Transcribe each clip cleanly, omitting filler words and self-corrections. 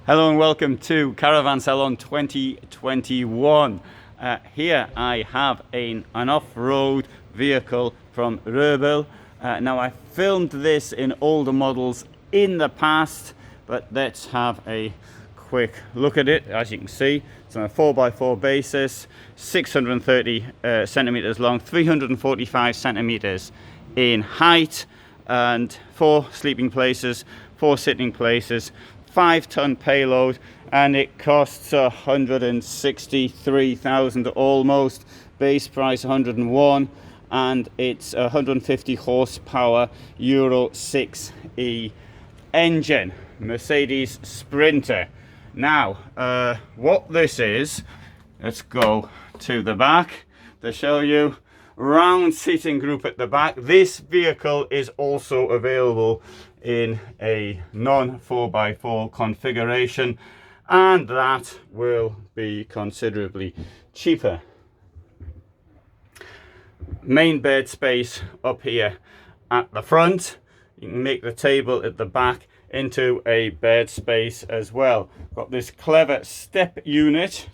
Hello and welcome to Caravan Salon 2021. Here I have an off-road vehicle from Röbel. Now I filmed this in older models in the past, but let's have a quick look at it. As you can see, it's on a 4x4 basis, 630 centimeters long, 345 centimeters in height, and 4 sleeping places, 4 sitting places, 5-ton payload, and it costs 163,000 almost. Base price 101, and it's 150 horsepower Euro 6e engine, Mercedes Sprinter. Now, what this is, let's go to the back to show you. Round seating group at the back. This vehicle is also available in a non 4x4 configuration, and that will be considerably cheaper. Main bed space up here at the front. You can make the table at the back into a bed space as well. Got this clever step unit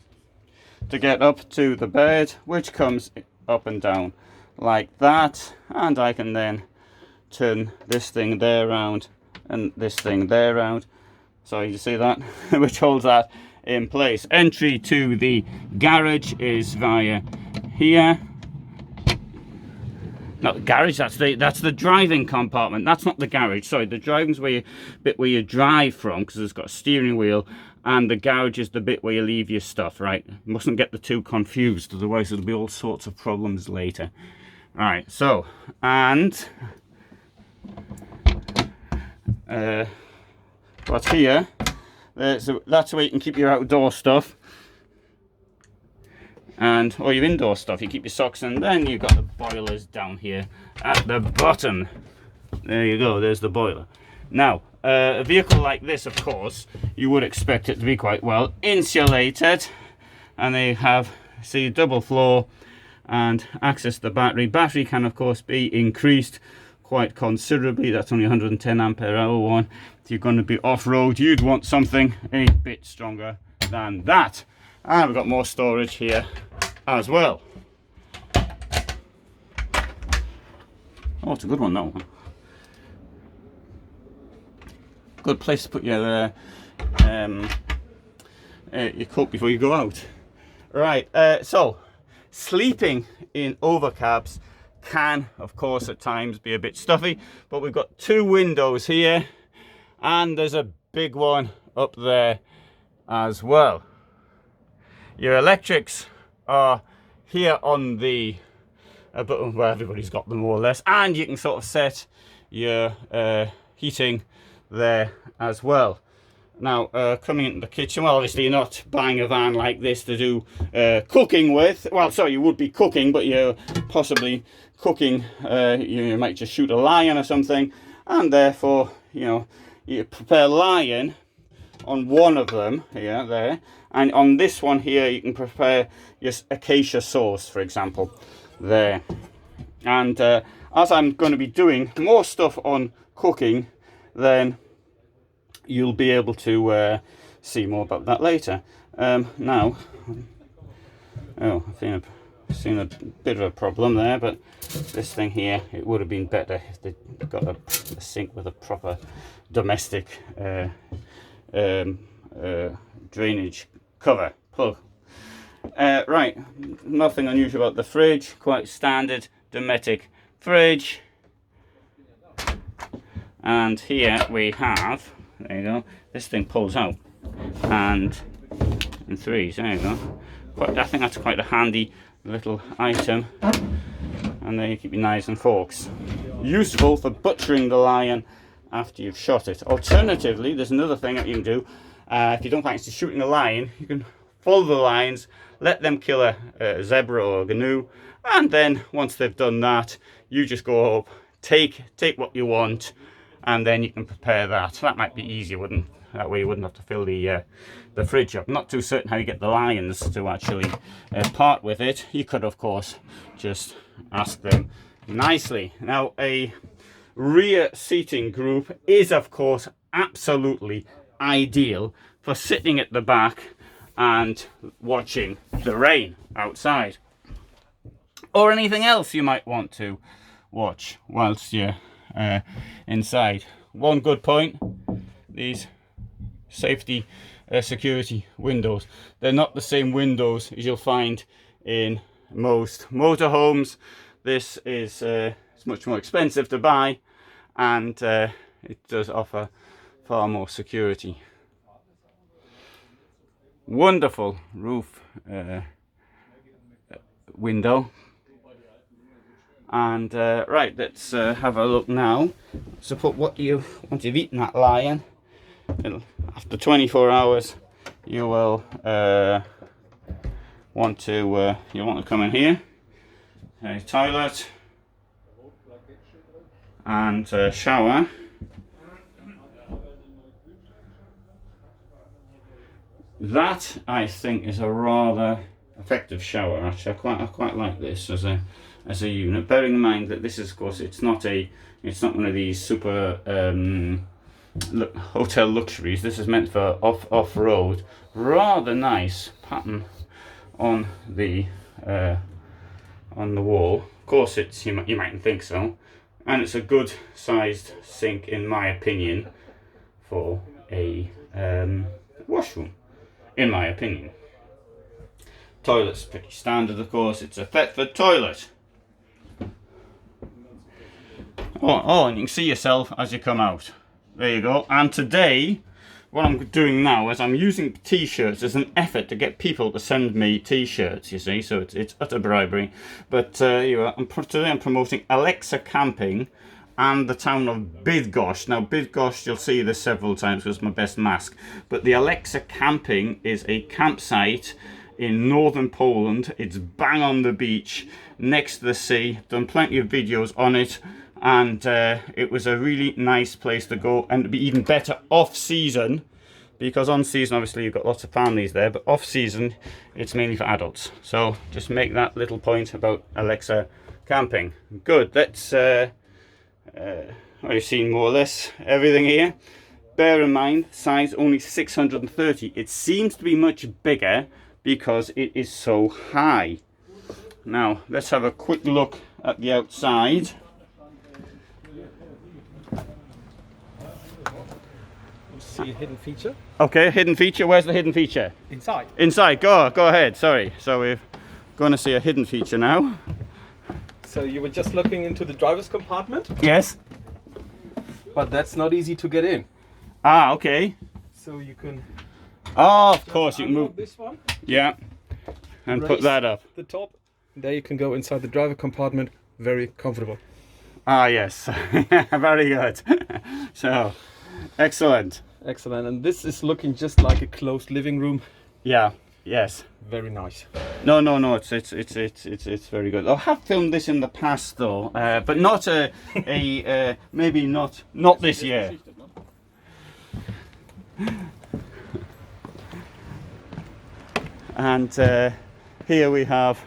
to get up to the bed, which comes up and down like that, and I can then turn this thing there around and this thing there around, so you see that, which holds that in place. Entry to the garage is via here. Not the garage, that's the driving compartment. That's not the garage, sorry. The driving's where you drive from, because it's got a steering wheel, and the garage is the bit where you leave your stuff, right? You mustn't get the two confused, otherwise there'll be all sorts of problems later. Right, so, and what's here, that's where you can keep your outdoor stuff, and or your indoor stuff. You keep your socks, and then you've got the boilers down here at the bottom. There you go, there's the boiler. Now, a vehicle like this, of course, you would expect it to be quite well insulated, and they have, see, double floor and access to the battery. Battery can, of course, be increased quite considerably. That's only 110 ampere hour one. If you're going to be off-road, you'd want something a bit stronger than that. And we've got more storage here as well. Oh, it's a good one, that one. Good place to put your coat before you go out. Right, so sleeping in overcabs can, of course, at times be a bit stuffy, but we've got 2 windows here, and there's a big one up there as well. Your electrics are here on the button where everybody's got them more or less, and you can sort of set your heating there as well. Now, coming into the kitchen, well, obviously you're not buying a van like this to do cooking with. Well, sorry, you would be cooking, but you're possibly cooking, you might just shoot a lion or something, and therefore, you know, you prepare lion on one of them, here, there, and on this one here, you can prepare your acacia sauce, for example, there. And as I'm going to be doing more stuff on cooking, then you'll be able to see more about that later. Now, oh, I've seen a bit of a problem there, but this thing here, it would have been better if they'd got a sink with a proper domestic drainage cover plug. Right, nothing unusual about the fridge, quite standard domestic fridge. And here we have, there you go, this thing pulls out, and in 3s, there you go. I think that's quite a handy little item. And there you keep your knives and forks. Useful for butchering the lion after you've shot it. Alternatively, there's another thing that you can do. If you don't fancy shooting a lion, you can follow the lions, let them kill a zebra or a gnu, and then once they've done that, you just go up, take what you want, and then you can prepare that. That might be easier, wouldn't? That way you wouldn't have to fill the fridge up. I'm not too certain how you get the lions to actually part with it. You could, of course, just ask them nicely. Now, a rear seating group is, of course, absolutely ideal for sitting at the back and watching the rain outside, or anything else you might want to watch whilst you're inside. One good point, these safety security windows, they're not the same windows as you'll find in most motorhomes. This is it's much more expensive to buy, and it does offer far more security. Wonderful roof window. And right, let's have a look now. So put what you, once you've eaten that lion, after 24 hours you will want to come in here. A toilet and shower. That, I think, is a rather effective shower. Actually, I quite like this as a unit. Bearing in mind that this is, of course, it's not one of these super hotel luxuries. This is meant for off-road. Rather nice pattern on the wall. Of course, it's you mightn't think so, and it's a good sized sink in my opinion for a washroom. In my opinion, toilet's pretty standard. Of course, it's a Thetford toilet. Oh, and you can see yourself as you come out. There you go. And today, what I'm doing now is I'm using t-shirts as an effort to get people to send me t-shirts, you see, so it's utter bribery. But today I'm promoting Alexa Camping and the town of Bydgoszcz. Now, Bydgoszcz, you'll see this several times because it's my best mask. But the Alexa Camping is a campsite in northern Poland. It's bang on the beach, next to the sea. Done plenty of videos on it. And it was a really nice place to go, and to be even better off-season, because on-season, obviously, you've got lots of families there, but off-season, it's mainly for adults. So just make that little point about Alexa Camping. Good, let's... I've seen more or less everything here. Bear in mind, size only 630. It seems to be much bigger because it is so high. Now, let's have a quick look at the outside. See a hidden feature? Okay, hidden feature. Where's the hidden feature? Inside. Inside. Go ahead. Sorry. So we're going to see a hidden feature now. So you were just looking into the driver's compartment? Yes. But that's not easy to get in. Ah, okay. So you can... Oh, of course, you can move this one. Yeah. And Raise put that up. the top. There you can go inside the driver compartment. Very comfortable. Ah, yes. Very good. So, excellent. Excellent. And this is looking just like a closed living room. Yeah. Yes. Very nice. No. It's very good. I have filmed this in the past though, but not maybe not this year. And here we have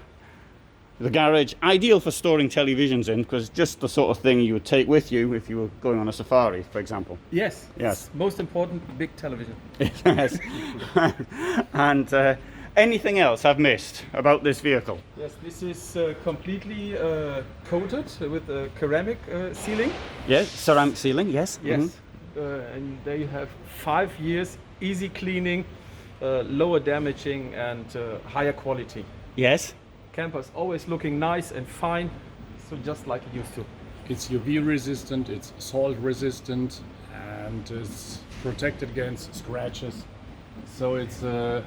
the garage, ideal for storing televisions in, because just the sort of thing you would take with you if you were going on a safari, for example. Yes. Yes. Most important, big television. Yes. And anything else I've missed about this vehicle? Yes, this is completely coated with a ceramic ceiling. Yes, ceramic ceiling, yes. Yes. Mm-hmm. And there you have 5 years, easy cleaning, lower damaging, and higher quality. Yes. Camper's always looking nice and fine, so just like it used to. It's UV resistant, it's salt resistant, and it's protected against scratches. So it's a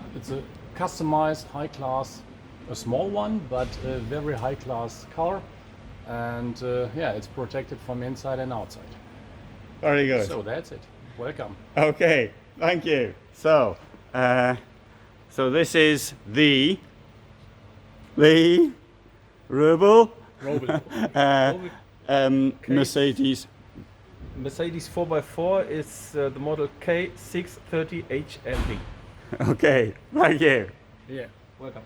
customized, high class, a small one, but a very high class car. And yeah, it's protected from inside and outside. Very good. So that's it. Welcome. Okay, thank you. So, so this is the Röbel Mercedes. Mercedes 4x4 is the model K630HLB. Okay, thank you. Yeah, welcome.